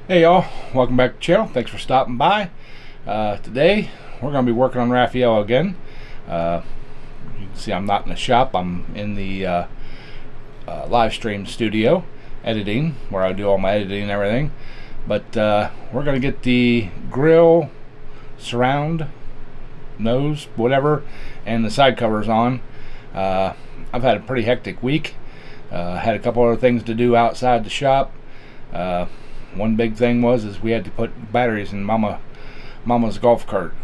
Hey y'all, welcome back to the channel. Thanks for stopping by. Today we're going to be working on Raphael again. You can see I'm not in the shop. I'm in the live stream studio editing, where I do all my editing and everything. But we're going to get the grill, surround, nose, whatever, and the side covers on. I've had a pretty hectic week. Had a couple other things to do outside the shop. One big thing was we had to put batteries in Mama's golf cart.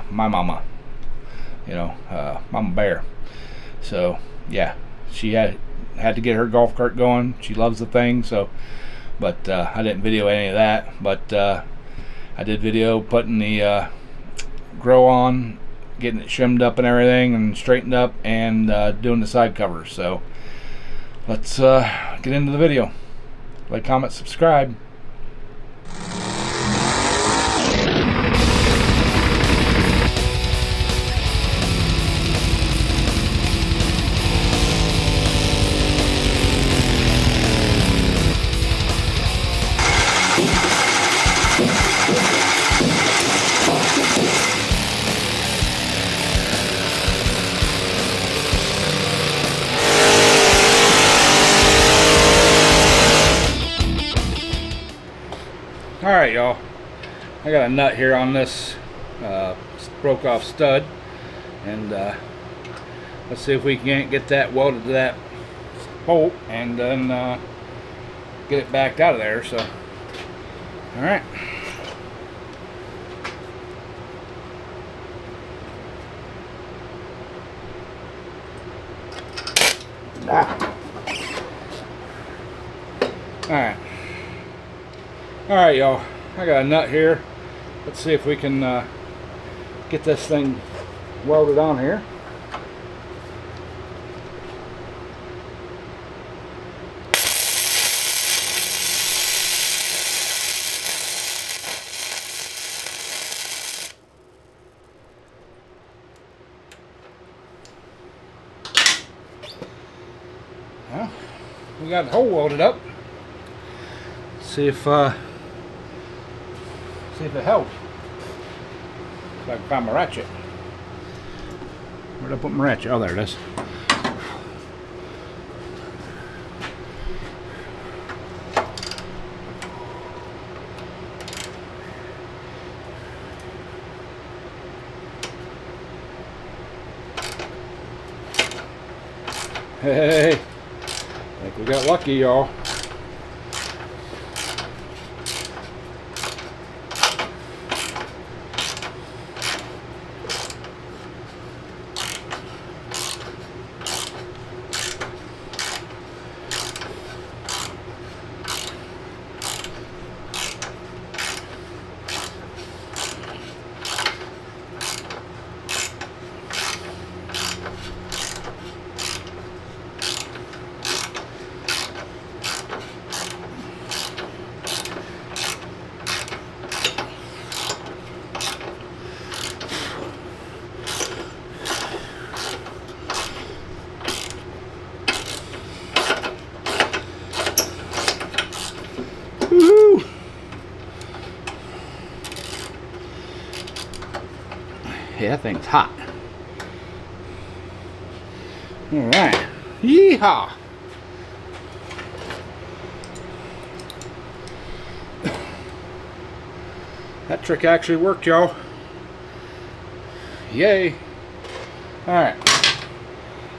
My mama, Mama Bear. So yeah, she had to get her golf cart going. She loves the thing. But I didn't video any of that. But I did video putting the grill on, getting it shimmed up and everything, and straightened up, and doing the side covers. So let's get into the video. Like, comment, subscribe. Alright y'all, I got a nut here on this broke off stud, and let's see if we can't get that welded to that bolt and then get it backed out of there. So alright. Alright y'all, I got a nut here. Let's see if we can get this thing welded on here. Well, we got the hole welded up. See if it helps. If I can find my ratchet. Where'd I put my ratchet? Oh, there it is. Hey, I think we got lucky, y'all. Woohoo! Yeah, that thing's hot. Alright. Yeehaw! That trick actually worked, y'all. Yay! Alright.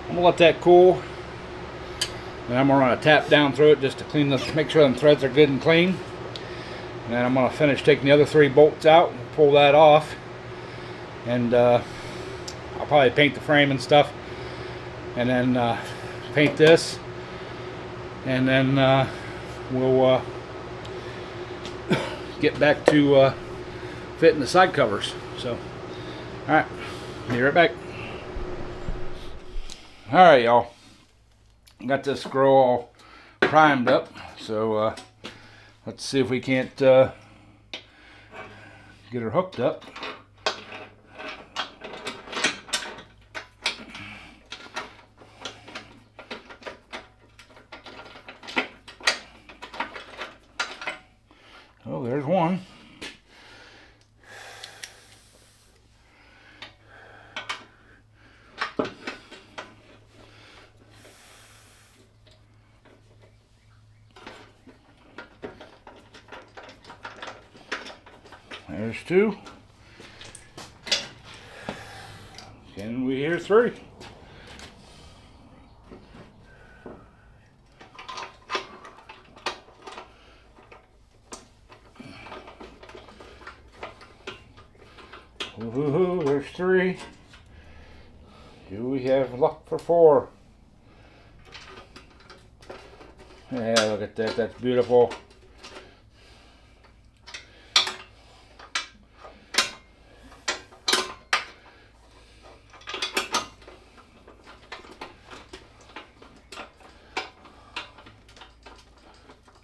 I'm gonna let that cool. And I'm gonna tap down through it just to clean make sure them threads are good and clean. And then I'm gonna finish taking the other 3 bolts out, pull that off, and I'll probably paint the frame and stuff, and then paint this, and then we'll get back to fitting the side covers. So, all right, be right back. All right, y'all. Got this grill all primed up, so let's see if we can't get her hooked up. Oh, there's one. There's two. Can we hear three? Ooh, there's three. Do we have luck for four? Yeah, look at that. That's beautiful.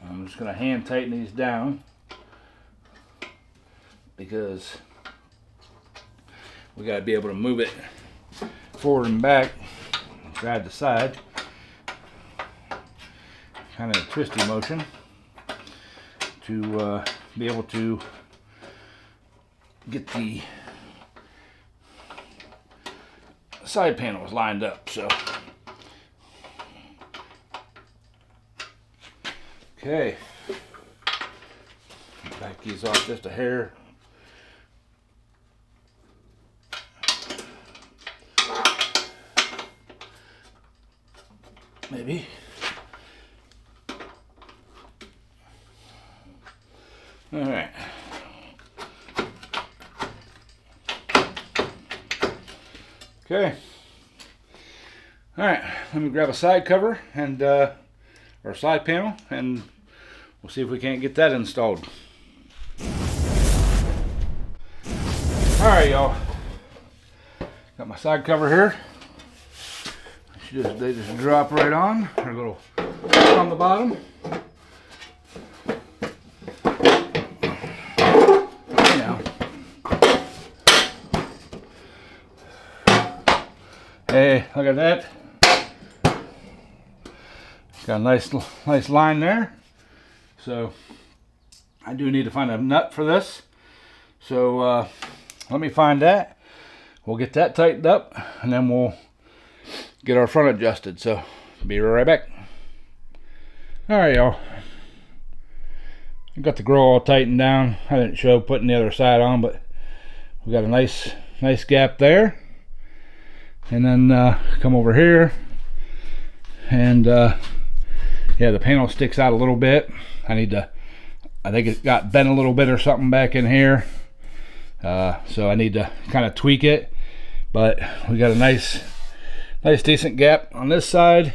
I'm just going to hand tighten these down because we got to be able to move it forward and back, side to side. Kind of a twisty motion to be able to get the side panels lined up. So, okay, back these off just a hair. Maybe. All right. Okay. All right. Let me grab a side cover and or side panel, and we'll see if we can't get that installed. All right, y'all. Got my side cover here. They just drop right on. They're a little on the bottom. Hey, look at that. Got a nice line there. So I do need to find a nut for this. So let me find that. We'll get that tightened up, and then we'll get our front adjusted. So be right back. All right, y'all. I got the grill all tightened down. I didn't show putting the other side on, but we got a nice gap there. And then come over here, and yeah, the panel sticks out a little bit. I think it got bent a little bit or something back in here, so I need to kind of tweak it. But we got a nice decent gap on this side.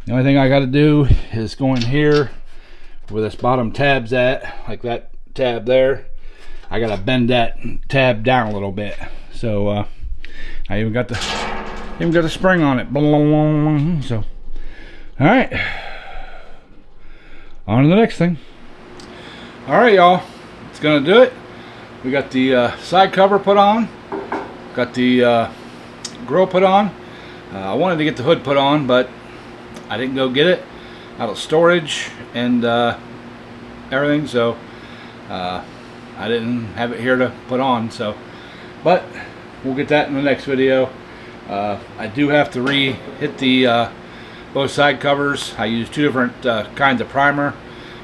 The only thing I got to do is go in here where this bottom tab's at, like that tab there. I got to bend that tab down a little bit. So I even got the spring on it. So, all right, on to the next thing. All right, y'all, it's gonna do it. We got the side cover put on, got the grill put on. I wanted to get the hood put on, but I didn't go get it out of storage and everything, so I didn't have it here to put on. So, but we'll get that in the next video. I do have to hit the both side covers. I use two different kinds of primer,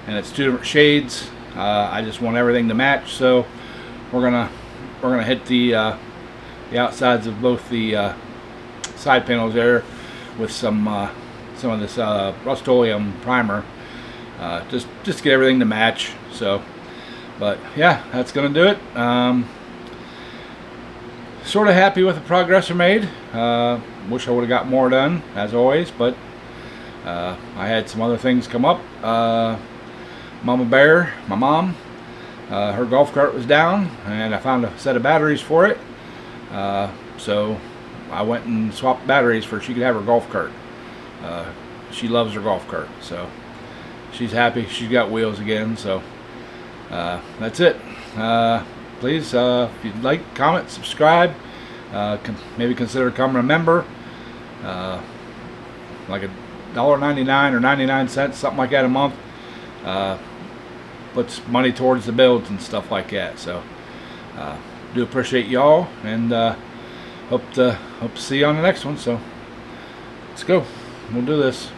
and it's two different shades. I just want everything to match, so we're gonna hit the outsides of both the side panels there with some of this Rust-Oleum primer, just to get everything to match. So, but yeah, that's gonna do it. Sort of happy with the progress I made. Wish I would have got more done, as always, but I had some other things come up. Mama Bear, my mom, her golf cart was down, and I found a set of batteries for it. So I went and swapped batteries for she could have her golf cart. She loves her golf cart, so she's happy. She's got wheels again, so that's it. Please, if you'd like, comment, subscribe, maybe consider becoming a member, like $1.99 or 99 cents, something like that a month. puts money towards the builds and stuff like that. So do appreciate y'all, and hope to see you on the next one. So let's go. We'll do this.